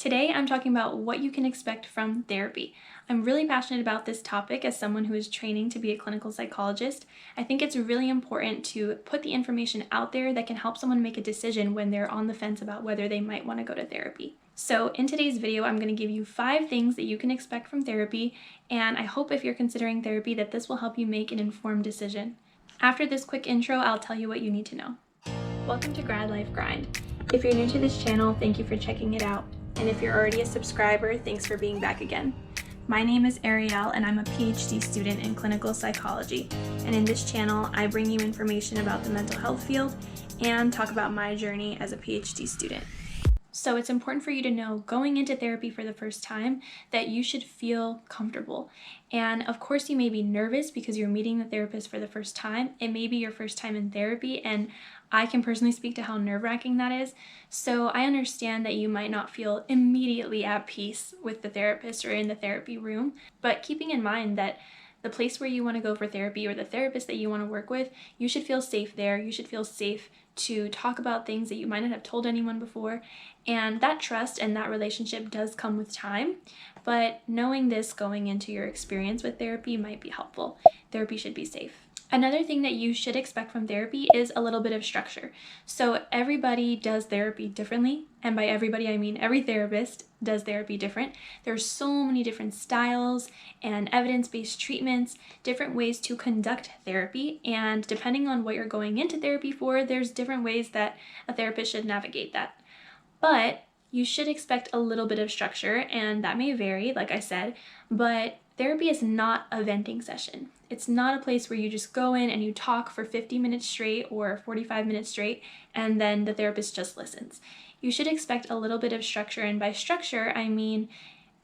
Today, I'm talking about what you can expect from therapy. I'm really passionate about this topic as someone who is training to be a clinical psychologist. I think it's really important to put the information out there that can help someone make a decision when they're on the fence about whether they might want to go to therapy. So in today's video, I'm going to give you 5 things that you can expect from therapy, and I hope if you're considering therapy that this will help you make an informed decision. After this quick intro, I'll tell you what you need to know. Welcome to Grad Life Grind. If you're new to this channel, thank you for checking it out. And if you're already a subscriber, thanks for being back again. My name is Ariel and I'm a PhD student in clinical psychology. And in this channel, I bring you information about the mental health field and talk about my journey as a PhD student. So it's important for you to know going into therapy for the first time that you should feel comfortable. And of course you may be nervous because you're meeting the therapist for the first time. It may be your first time in therapy, and I can personally speak to how nerve-wracking that is. So I understand that you might not feel immediately at peace with the therapist or in the therapy room, but keeping in mind that the place where you want to go for therapy or the therapist that you want to work with, you should feel safe there. You should feel safe to talk about things that you might not have told anyone before. And that trust and that relationship does come with time. But knowing this going into your experience with therapy might be helpful. Therapy should be safe. Another thing that you should expect from therapy is a little bit of structure. So everybody does therapy differently, and by everybody I mean every therapist does therapy different. There's so many different styles and evidence-based treatments, different ways to conduct therapy, and depending on what you're going into therapy for, there's different ways that a therapist should navigate that. But you should expect a little bit of structure, and that may vary, like I said, but therapy is not a venting session. It's not a place where you just go in and you talk for 50 minutes straight or 45 minutes straight, and then the therapist just listens. You should expect a little bit of structure, and by structure, I mean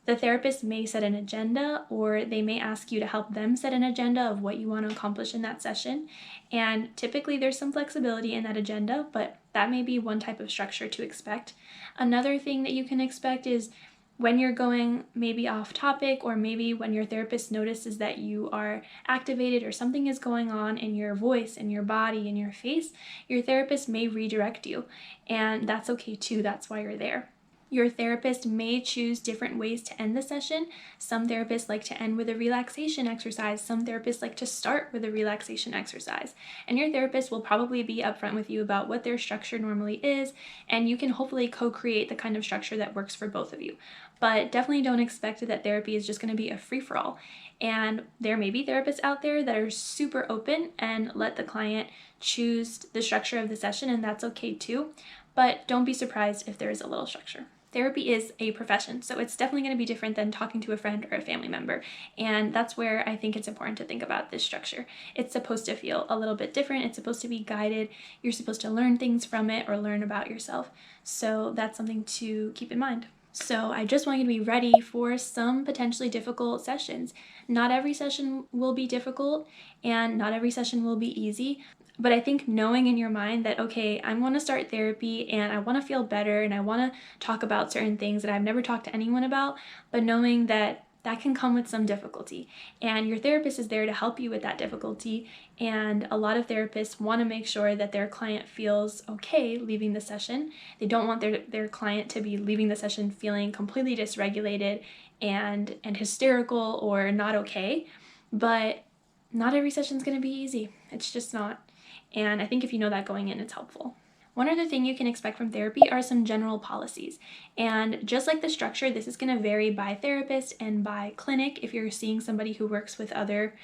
the therapist may set an agenda, or they may ask you to help them set an agenda of what you want to accomplish in that session. And typically there's some flexibility in that agenda, but that may be one type of structure to expect. Another thing that you can expect is when you're going maybe off topic, or maybe when your therapist notices that you are activated or something is going on in your voice, in your body, in your face, your therapist may redirect you. And that's okay too, that's why you're there. Your therapist may choose different ways to end the session. Some therapists like to end with a relaxation exercise. Some therapists like to start with a relaxation exercise. And your therapist will probably be upfront with you about what their structure normally is, and you can hopefully co-create the kind of structure that works for both of you. But definitely don't expect that therapy is just going to be a free-for-all. And there may be therapists out there that are super open and let the client choose the structure of the session, and that's okay too. But don't be surprised if there is a little structure. Therapy is a profession, so it's definitely going to be different than talking to a friend or a family member, and that's where I think it's important to think about this structure. It's supposed to feel a little bit different. It's supposed to be guided. You're supposed to learn things from it or learn about yourself, so that's something to keep in mind. So I just want you to be ready for some potentially difficult sessions. Not every session will be difficult, and not every session will be easy. But I think knowing in your mind that, okay, I want to start therapy and I want to feel better and I want to talk about certain things that I've never talked to anyone about, but knowing that that can come with some difficulty, and your therapist is there to help you with that difficulty. And a lot of therapists want to make sure that their client feels okay leaving the session. They don't want their client to be leaving the session feeling completely dysregulated and hysterical or not okay. But not every session is going to be easy. It's just not. And I think if you know that going in, it's helpful. One other thing you can expect from therapy are some general policies. And just like the structure, this is going to vary by therapist and by clinic if you're seeing somebody who works with other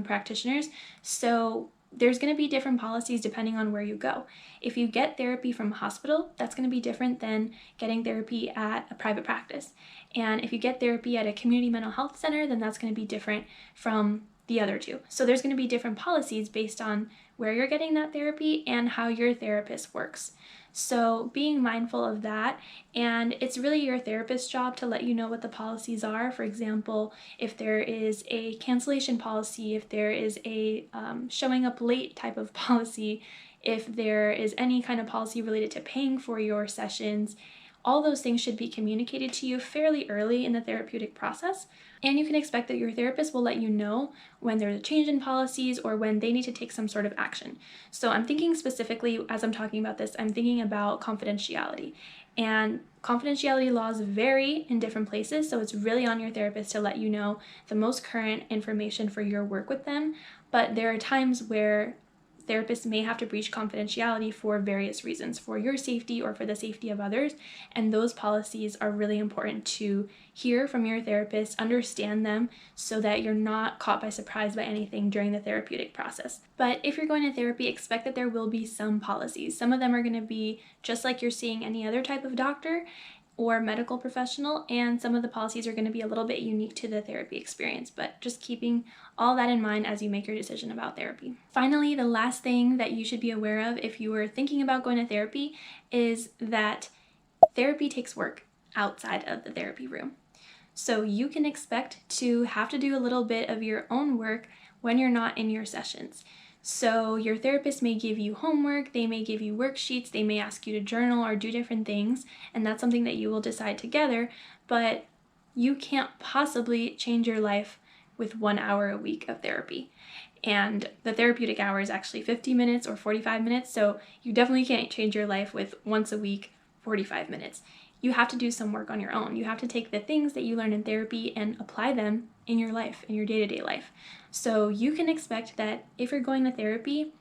practitioners. So there's going to be different policies depending on where you go. If you get therapy from a hospital, that's going to be different than getting therapy at a private practice. And if you get therapy at a community mental health center, then that's going to be different from the other two. So there's going to be different policies based on where you're getting that therapy and how your therapist works. So being mindful of that, and it's really your therapist's job to let you know what the policies are. For example, if there is a cancellation policy, if there is a showing up late type of policy, if there is any kind of policy related to paying for your sessions, all those things should be communicated to you fairly early in the therapeutic process. And you can expect that your therapist will let you know when there's a change in policies or when they need to take some sort of action. So I'm thinking specifically, as I'm talking about this, I'm thinking about confidentiality. And confidentiality laws vary in different places, so it's really on your therapist to let you know the most current information for your work with them. But there are times where therapists may have to breach confidentiality for various reasons, for your safety or for the safety of others, and those policies are really important to hear from your therapist, understand them, so that you're not caught by surprise by anything during the therapeutic process. But if you're going to therapy, expect that there will be some policies. Some of them are going to be just like you're seeing any other type of doctor or medical professional, and some of the policies are going to be a little bit unique to the therapy experience, but just keeping all that in mind as you make your decision about therapy. Finally, the last thing that you should be aware of if you are thinking about going to therapy is that therapy takes work outside of the therapy room. So you can expect to have to do a little bit of your own work when you're not in your sessions. So your therapist may give you homework, they may give you worksheets, they may ask you to journal or do different things, and that's something that you will decide together, but you can't possibly change your life with 1 hour a week of therapy. And the therapeutic hour is actually 50 minutes or 45 minutes, so you definitely can't change your life with once a week, 45 minutes. You have to do some work on your own. You have to take the things that you learn in therapy and apply them in your life, in your day-to-day life. So you can expect that if you're going to therapy,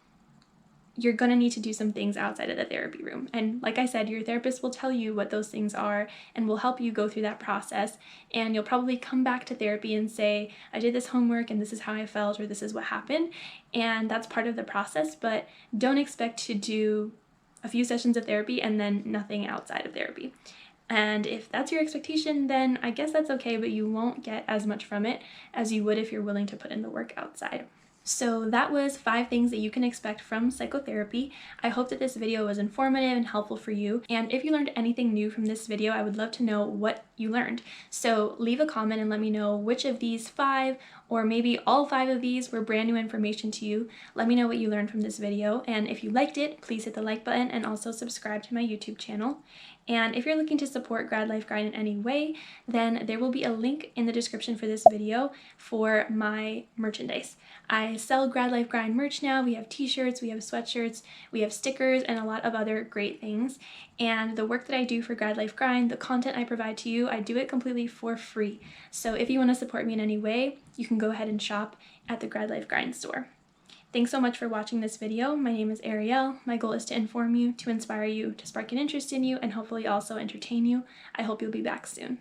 you're going to need to do some things outside of the therapy room. And like I said, your therapist will tell you what those things are and will help you go through that process. And you'll probably come back to therapy and say, I did this homework and this is how I felt, or this is what happened. And that's part of the process, but don't expect to do a few sessions of therapy and then nothing outside of therapy. And if that's your expectation, then I guess that's okay, but you won't get as much from it as you would if you're willing to put in the work outside. So that was 5 things that you can expect from psychotherapy. I hope that this video was informative and helpful for you. And if you learned anything new from this video, I would love to know what you learned. So leave a comment and let me know which of these 5, or maybe all 5 of these, were brand new information to you. Let me know what you learned from this video. And if you liked it, please hit the like button and also subscribe to my YouTube channel. And if you're looking to support Grad Life Grind in any way, then there will be a link in the description for this video for my merchandise. I sell Grad Life Grind merch now. We have t-shirts, we have sweatshirts, we have stickers, and a lot of other great things. And the work that I do for Grad Life Grind, the content I provide to you, I do it completely for free. So if you want to support me in any way, you can go ahead and shop at the Grad Life Grind store. Thanks so much for watching this video. My name is Ariel. My goal is to inform you, to inspire you, to spark an interest in you, and hopefully also entertain you. I hope you'll be back soon.